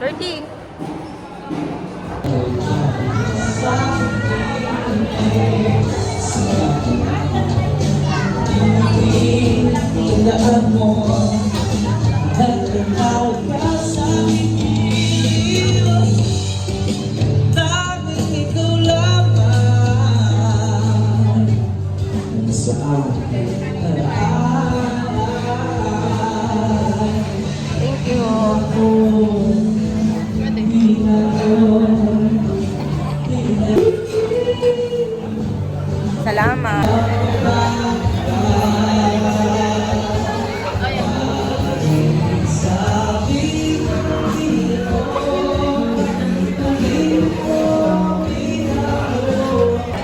30. Tandaan mo nagkakaw ka sa piling. Tanging ikaw lamang sa akin. Thank you. Salamat.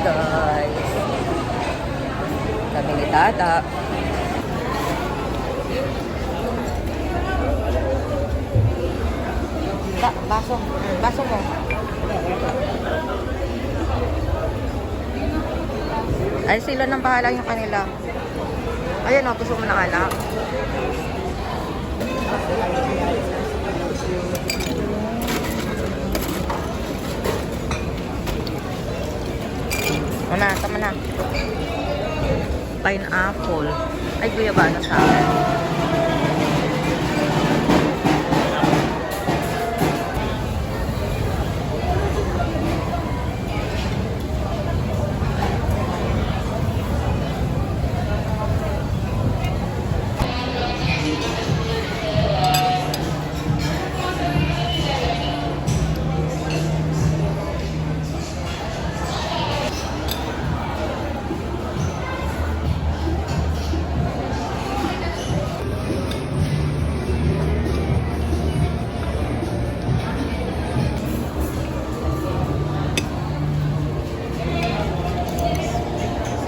Guys, kami ni Tata. Baso. Baso mo. Ay, sila nang bahala yung kanila. Ayan o, gusto mo ng anak. Ano, tama na. Pineapple. Ay, guyabano sa akin.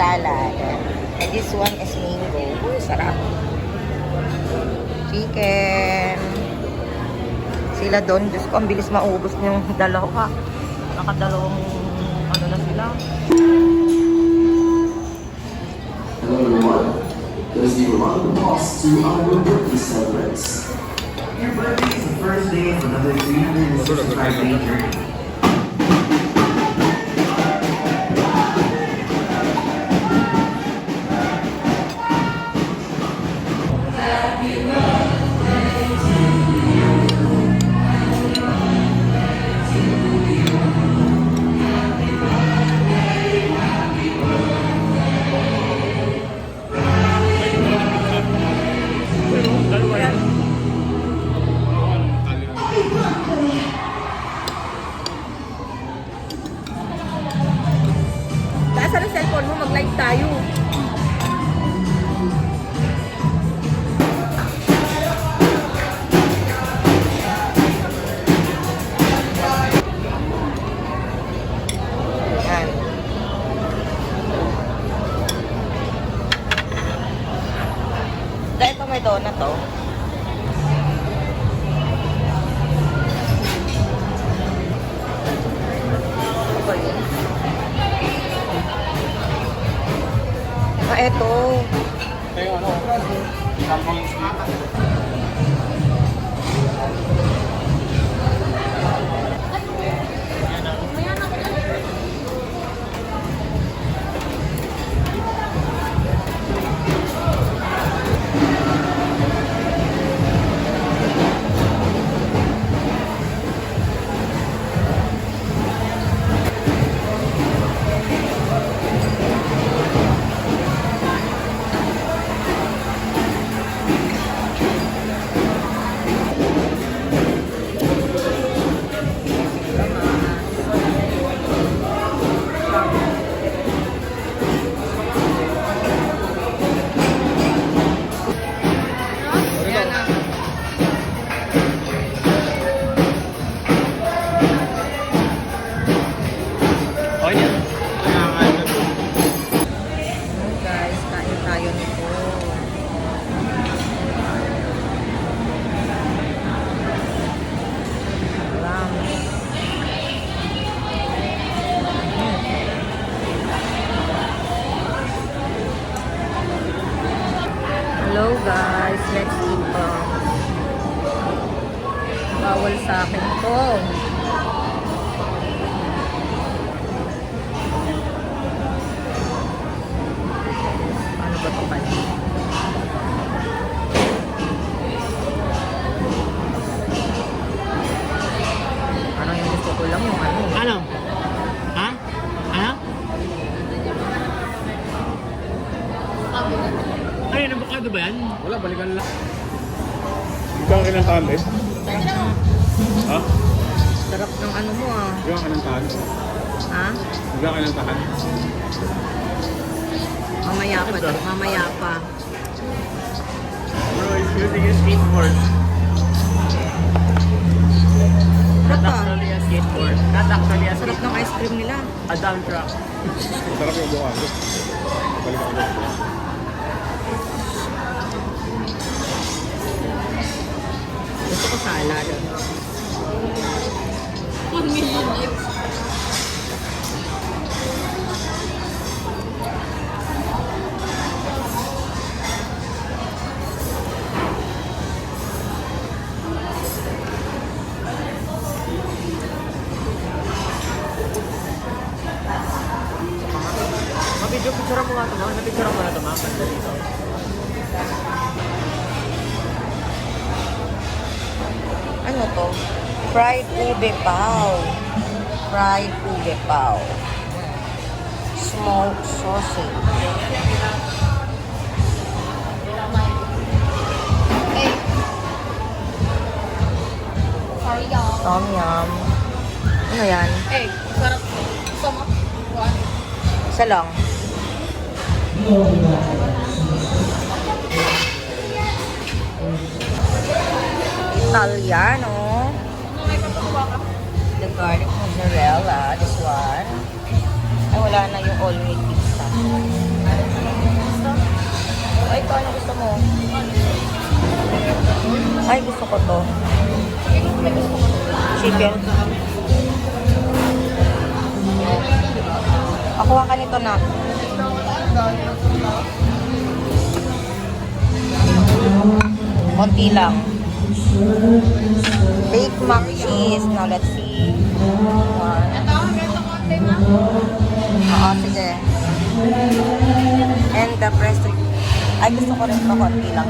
Salad. And this one is mango. Uy, sarap. Chicken. Sila doon. Diyos ko, ang bilis maubos yung dalawa. Nakadalawang ano na sila. Hello everyone. There's the round of applause to our birthday celebrants. Your birthday is the first day of another 365-day journey. Taas ang cellphone mo, mag-live tayo. Yan. Dahil ito may donut to. Ano ba yun? Ah, eto. Yung ano, sampung sweet. Hello guys, let's eat. Bawal sa akin to. Ano ba ito kaya? Parang yung gusto ko lang yung ano. Ano? Ha? Ano? Ano yun? Avocado ba yan? Wala, balikan lang. Ikaw ang kinantahan eh? Ha? Sarap ng ano mo ah. Ikaw ang kinantahan? Ha? Ikaw ang kinantahan? Mamaya pa to. Mamaya pa. Bro, he's using a skateboard. Sarap Not ah. actually a skateboard. Not actually a Sarap skateboard. ng ice cream nila. A dump truck. Sarap yung avocado. Balik ako doon. Gusto ko salad. Mabidyo, picture mo nga ito, ma. Napicture mo na ito, ma. Basta dito. Ano to? Fried ube pao. Fried ube pao. Smoked sausage. Sorry, y'all. Tom yum. Ano yan? Hey, sarap. Gusto mo? One. Isa lang. Italiano. May papakuha ka. The garlic mozzarella. This one. Ay, wala na yung all meat pizza. Ay, ito ano gusto mo? Ay, gusto ko to. Chicken. Pakuha ka nito na. Konti lang. Baked mac cheese. Now, let's see. One. Ito, ganito konti na. Oo, sige. And the breast. Ay, gusto ko rin ito. Konti lang.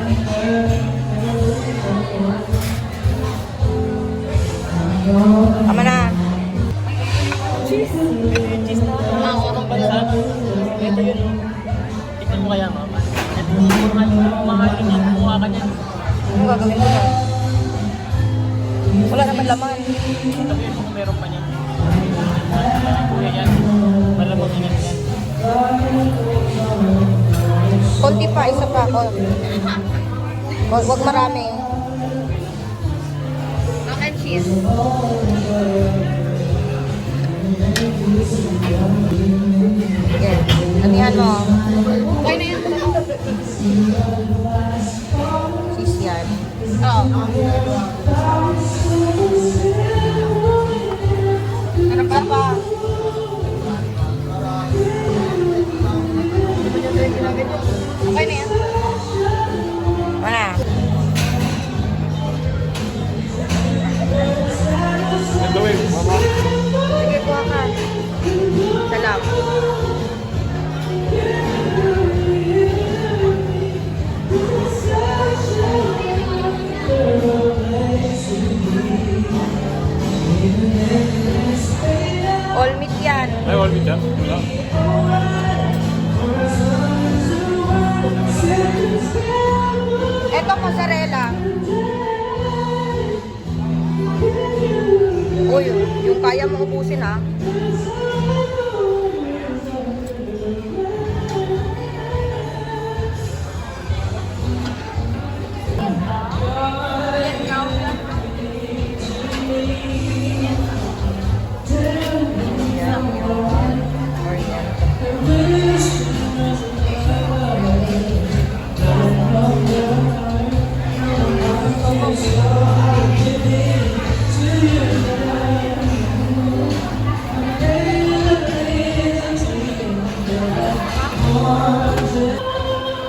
Tama na. Cheese na ito. Ang bansa. Ito yun. Tignan mo kaya, mama. Ito yung mga tingin. Mukha ka niyan. Ano gagawin ko na? Wala naman laman. Sabihin mo kung meron pa niyan. Kuya yan. Malamang yan yan. Konti pa, isa pa. Huwag marami. Mac and cheese. Sige, amihan mo. Okay na yan. Cheese yan. Oo. Ano pa pa? Okay na yan. Mana? Ang gawin, mama. Sige, kuha ka. Salam. All meat yan. Ay, all meat yan. Wala. Ito, mozzarella. Uy, yung kaya mo ubusin ha.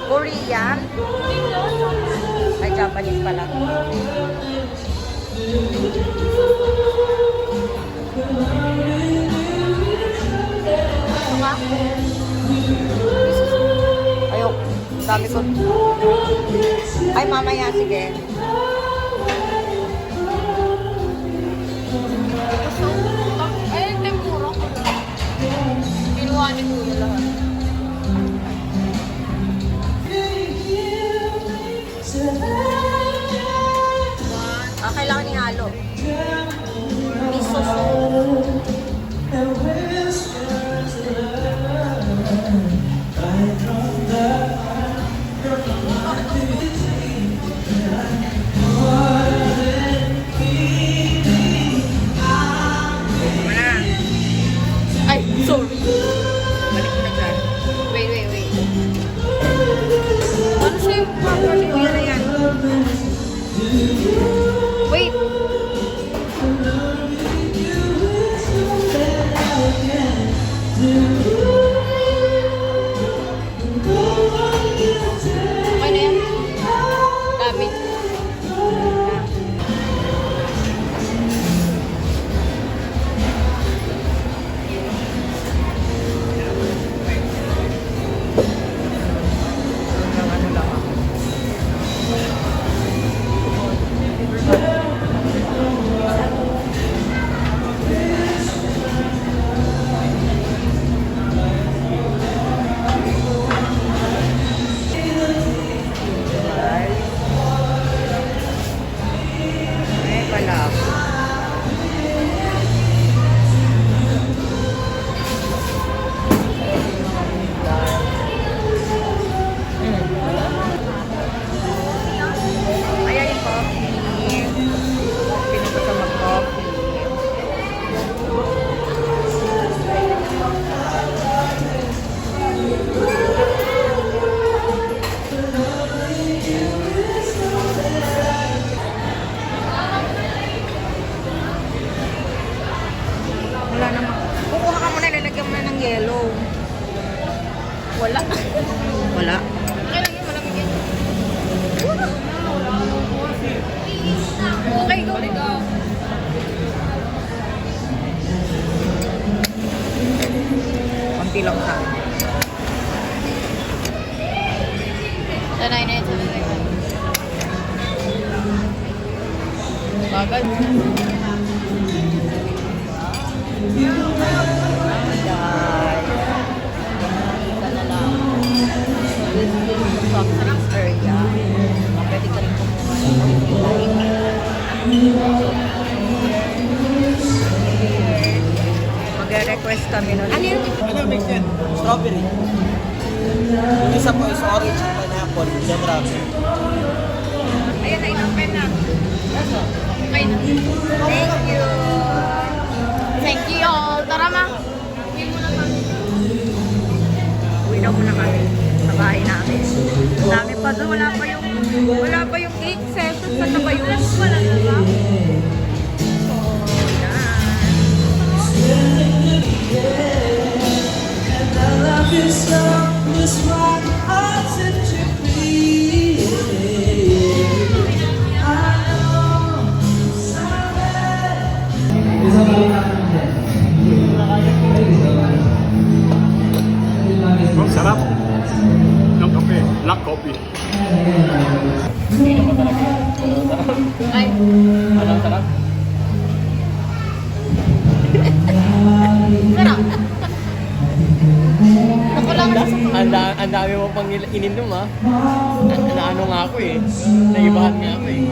Korean. Ay, Japanese pala. Ayok. Dami ko. Ay, mamaya. Sige. Ay, tempura ko. Kinuha ni Kuya lahat. Kailangan ihalo. Miso soup. Ay, sorry. Balik na dyan. Wait. Ano siya yung properly? Kuya na yan. Wait. Okay na yan. Dami. Hanggang ano lang ako. Ay, palap. Ayan yung coffee. Pinuto sa mag-coffee. Wala naman. Kukuha ka muna, lalagyan mo na ng yellow. Wala. Wala. Okay lang yun, malamig yan. Okay, go. Konti lang sa akin. Sanay na yan. Bagay. Soft drinks area. Pwede ka rin kumuha mag-request kami nun. Ano yun? Ano mix yan? Strawberry. Yung isa po is orange and pineapple. Jam ramen. Ayan na, inopen na. Okay na. Thank you! Thank you all. Tara ma. Uwi mo na kami. Uwi na muna kami sa bahay namin. Ang dami pa doon. Wala pa yung 8 sessions. Saan na ba yun? Wala na ba? Oh, sarap. Yung kape, black coffee. Ay. Ano sarap? Sarap. Ako lang nasa Ang dami mo pang ininom ha. Naano nga ako eh. Naibahan nga ako eh.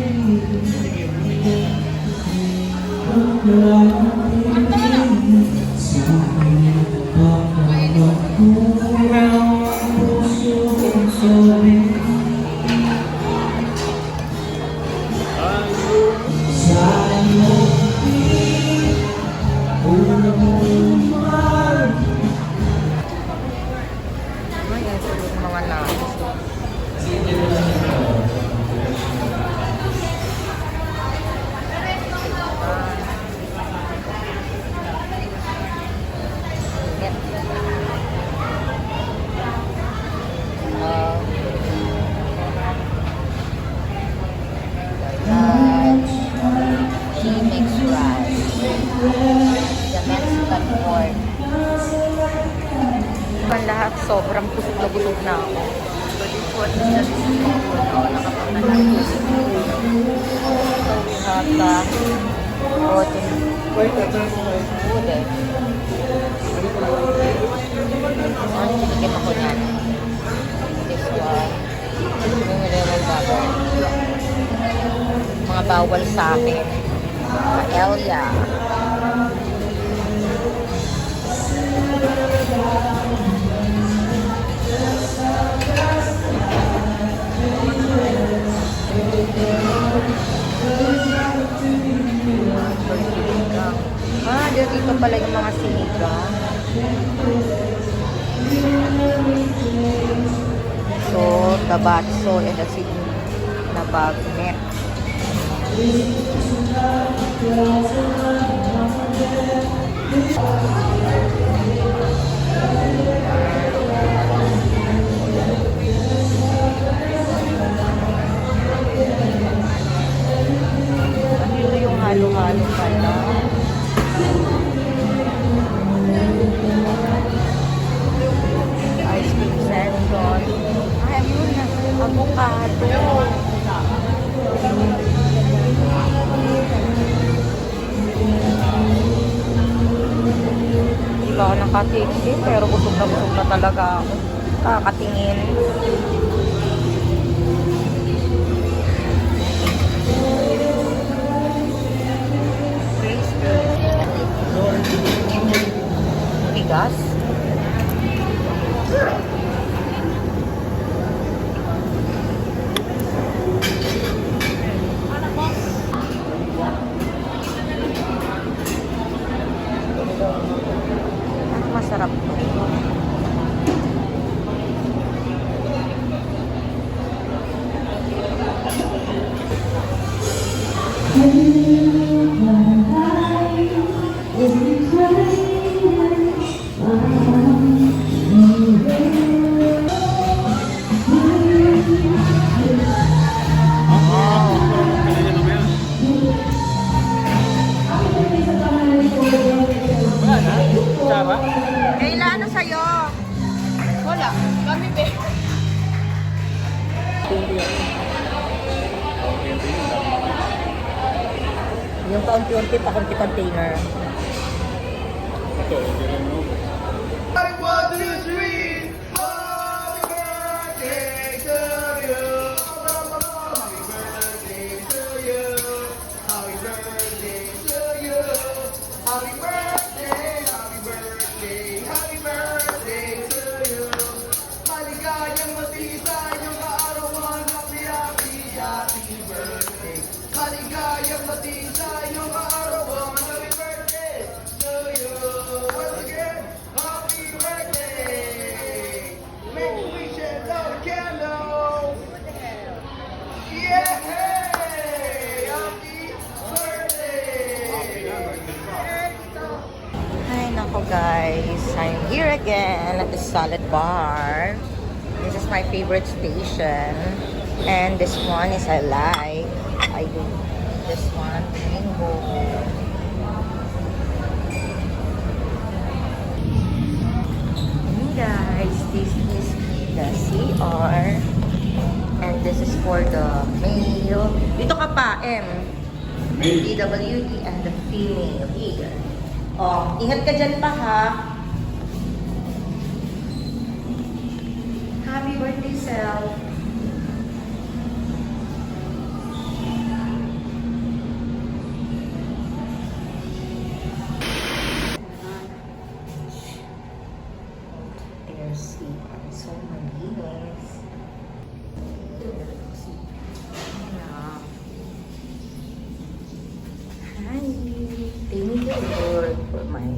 Ayan, so yung mga natin. Yep. Sobrang busog na ako. So this one is the nakapunta na. So we have the protein food eh. Chinikip ako niyan. This one. Yung mineral water. Mga bawal sa akin. Paella. Dito pala yung mga sinigang. So, tabatso and asin na bagnet. Dito yung halo-halo pala. Ice cream section. Ay, ayun na. Avocado. Hindi ba ako nakatiksin, pero busog na talaga ako. Kakatingin. Bigas. Masarap to. Wala na? Tsara? Kailan na sa'yo? Wala. Kami be. Yung paunti-unti pa konti container. Ito, hindi rin mo. Hi, nako guys. I'm here again at the Salad Bar. This is my favorite station. And this one is I like. I do. This one, mango. Guys, this is the CR and this is for the male. Dito ka pa, M. DWD and the female here. Oh, ingat ka dyan pa ha. Happy birthday, Sel. So malinis. Hi. Thank you, Lord, for my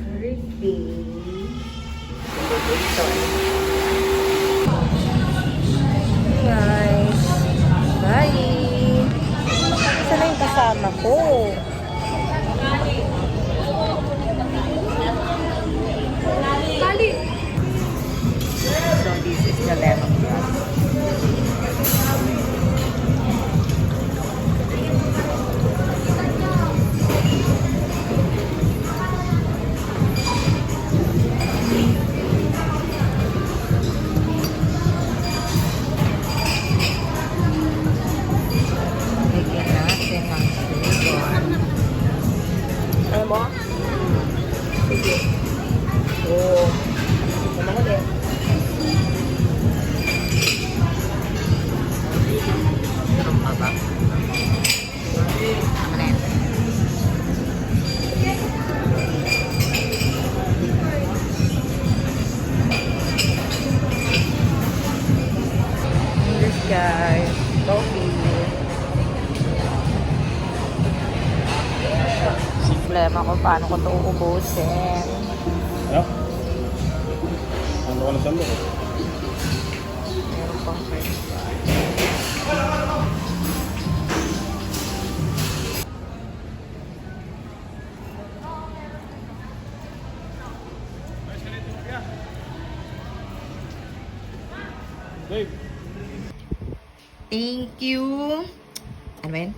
birthday. Celebration. ba? Tama na yan. This guys, coffee. Problema ko paano ko ito uubusin. Ano? Ano ka na sa loob? Meron pang french fries. Dave. Thank you. Ano ba yun?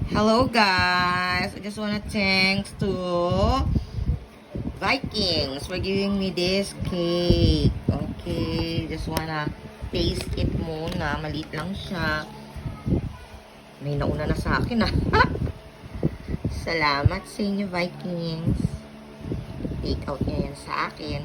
Hello guys. I just wanna thanks to Vikings for giving me this cake. Okay. Just wanna taste it muna. Maliit lang siya. May nauna na sa akin ah. Salamat sa inyo Vikings. Take out niya yan sa akin.